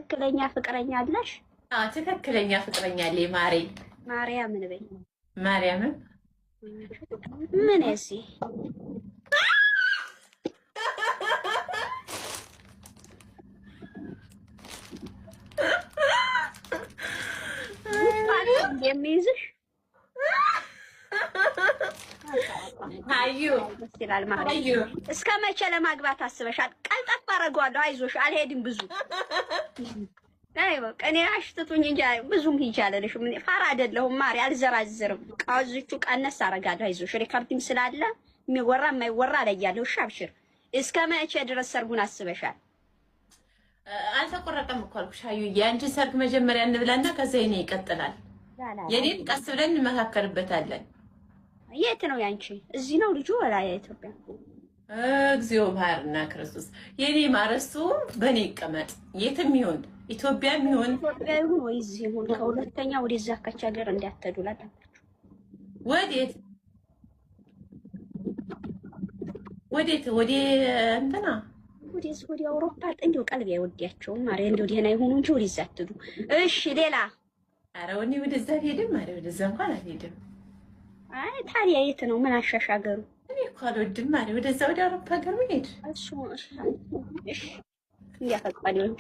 ትክክለኛ ፍቅረኛ አለሽ? ትክክለኛ ፍቅረኛ አለኝ ማሬ። ማርያምን በይ። ማርያምን ምን እሺ የሚይዝሽ አዩ እስከ መቼ ለማግባት አስበሻል? ቀልጠፍ አደርገዋለሁ። አይዞሽ አልሄድም ብዙ በቃ እኔ አሽትቱኝ እንጂ ብዙም ሂጅ አልልሽም። እኔ ፋራ አይደለሁም ማሪ፣ አልዘራዝርም። ቃዝቹ ቀነስ አደርጋለሁ። አይዞሽ ሪከርዲንግ ስላለ የሚወራ የማይወራ አለያለሁ። እሺ አብሽር። እስከ መቼ ድረስ ሰርጉን አስበሻል? አልተቆረጠም እኮ አልኩሽ አዩ። የአንቺን ሰርግ መጀመሪያ እንብላና ከዛ የኔ ይቀጥላል። የኔን ቀስ ብለን እንመካከርበታለን። የት ነው ያንቺ? እዚህ ነው ልጁ ወላ ኢትዮጵያ? እግዚኦ ባህርና ክርስቶስ የኔ ማረሱ በኔ ይቀመጥ። የትም ይሁን ኢትዮጵያም ይሁን ኢትዮጵያ ይሁን ወይ እዚህ ይሁን ከሁለተኛ ወደዛ ካች ሀገር እንዳትሄዱላችሁ። ወዴት ወደ እንትና ወደ አውሮፓ እንደው ቀልብ አይወዲያቸውም። ማሪ እንደው ደህና ይሁኑ እንጂ ወደዛ አትሄዱ። እሺ ሌላ? ኧረ ወኔ ወደዛ ሄድም ማሪ፣ ወደዛ እንኳን አልሄድም። አይ ታዲያ የት ነው? ምን አሻሻገሩ? እኔ እኮ አልወድም ማሪ፣ ወደዛ ወደ አውሮፓ ሀገር መሄድ። እሺ እሺ ያፈቃል ነው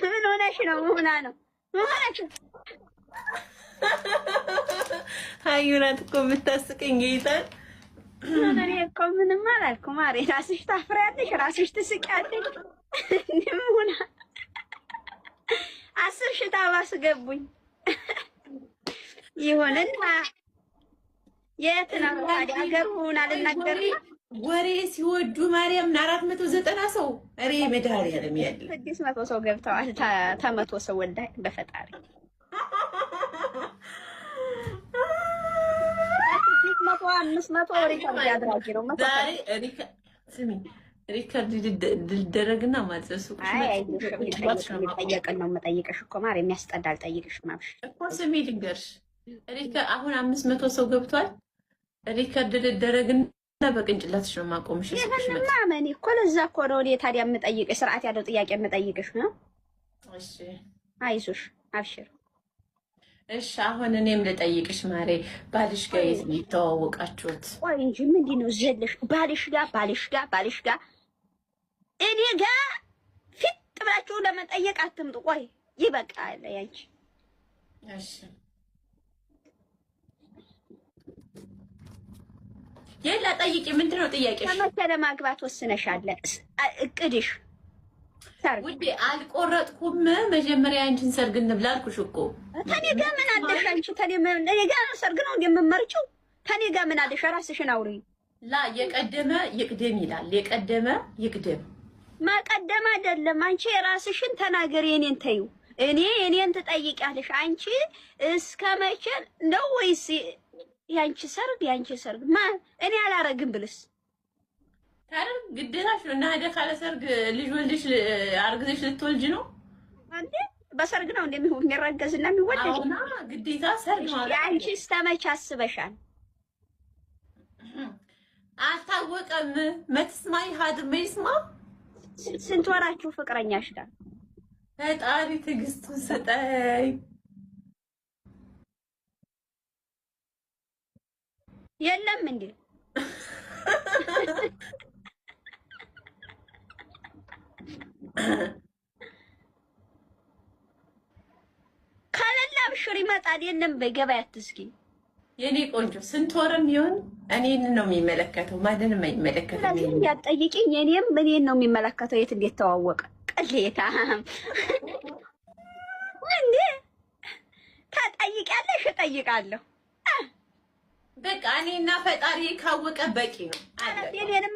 ምን ሆነሽ ነው? ሆና ነው አዩናት እኮ የምታስቀኝ ጌታን። እኔ እኮ ምንም አላልኩም ማሪ። ራስሽ ታፍሪያለሽ፣ ራስሽ ትስቂያለሽ። ሆና 10 ሺህ ታባስገቡኝ ይሆንና የት ነው ታዲያ ሀገሩን አልናገርም። ወሬ ሲወዱ ማርያም 490 ሰው እሬ መድኃኒዓለም ያለ 600 ሰው ገብተዋል። ተመቶ ሰው ወዳ በፈጣሪ 500 ሪከርድ ያድራጊ ነው። ስሚ ሪከርድ ልደረግና ማዘሱ ጠየቀን ነው መጠየቅሽ እኮ ማር የሚያስጠላ አልጠይቅሽም ማብሽ እኮ ስሚ ልንገርሽ አሁን 500 ሰው ገብቷል። ሪከርድ ልደረግና በቅንጭላትሽ ነው ማቆምሽ። ማመን እኮ ለዛ እኮ ነው እኔ ታዲያ የምጠይቅሽ ስርዓት ያለው ጥያቄ የምጠይቅሽ ነው። እሺ አይዞሽ አብሽር። እሺ አሁን እኔም ልጠይቅሽ ማሬ፣ ባልሽ ጋር የት ነው የተዋወቃችሁት? ቆይ እንጂ ምንድን ነው ዘለሽ? ባልሽ ጋር እኔ ጋር ፊት ብላችሁ ለመጠየቅ አትምጡ። ቆይ ይበቃል ያንቺ። እሺ የላ ጠይቂ። ምንድነው ጥያቄሽ? ከመቼ ለማግባት ወስነሻል? እቅድሽ? ሰርግ ውዴ አልቆረጥኩም። መጀመሪያ አንቺን ሰርግ እንብላ አልኩሽ እኮ። ተኔ ጋር ምን አለሽ አንቺ? ተኔ ጋር ሰርግ ነው እንደምመርጪው። ተኔ ጋር ምን አለሽ? ራስሽን አውሪ። ላ የቀደመ ይቅደም ይላል። የቀደመ ይቅደም። ማቀደም አይደለም። አንቺ የራስሽን ተናገሪ። እኔን ተይው። እኔን ትጠይቂያለሽ። አንቺ እስከ መቼ ነው? ወይስ ያንቺ ሰርግ ማን እኔ አላረግም ብልስ ታረግ ግዴታሽ ነው። እና ሄደ ካለ ሰርግ ልጅ ወልድሽ አርግዘሽ ልትወልጂ ነው አንዴ። በሰርግ ነው የሚረገዝና የሚወለድ አሁና ግዴታ ሰርግ ማለት። ያንቺ እስከመቼ አስበሻል? አታወቀም። መትስማይ ሀድር መስማ ስንት ወራችሁ ፍቅረኛሽ ጋር? ፈጣሪ ትዕግስቱን ስጠኝ። የለም እንዴ ካለላ ብሽር ይመጣል። የለም በገበያ አትስኪ የኔ ቆንጆ። ስንት ወርም ይሁን እኔን ነው የሚመለከተው፣ ማንንም አይመለከተው። ለምን ያጠይቂኝ? እኔን ነው የሚመለከተው። የት እንዴት ተዋወቀ? ቅሌታ እንዴ ታጠይቂያለሽ? እጠይቃለሁ። በቃ እኔና ፈጣሪ ካወቀ በቂ ነው።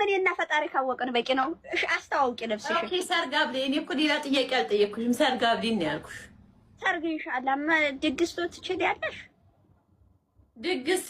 እኔና ፈጣሪ ካወቀን በቂ ነው። እሺ አስተዋውቂ ልብስሽ። ኦኬ ሰርግ አብሌ። እኔ እኮ ሌላ ጥያቄ አልጠየቅኩሽም። ሰርግ አብሌ ነው ያልኩሽ። ሰርግ ኢንሻአላህ። ድግስ ትችያለሽ? ድግስ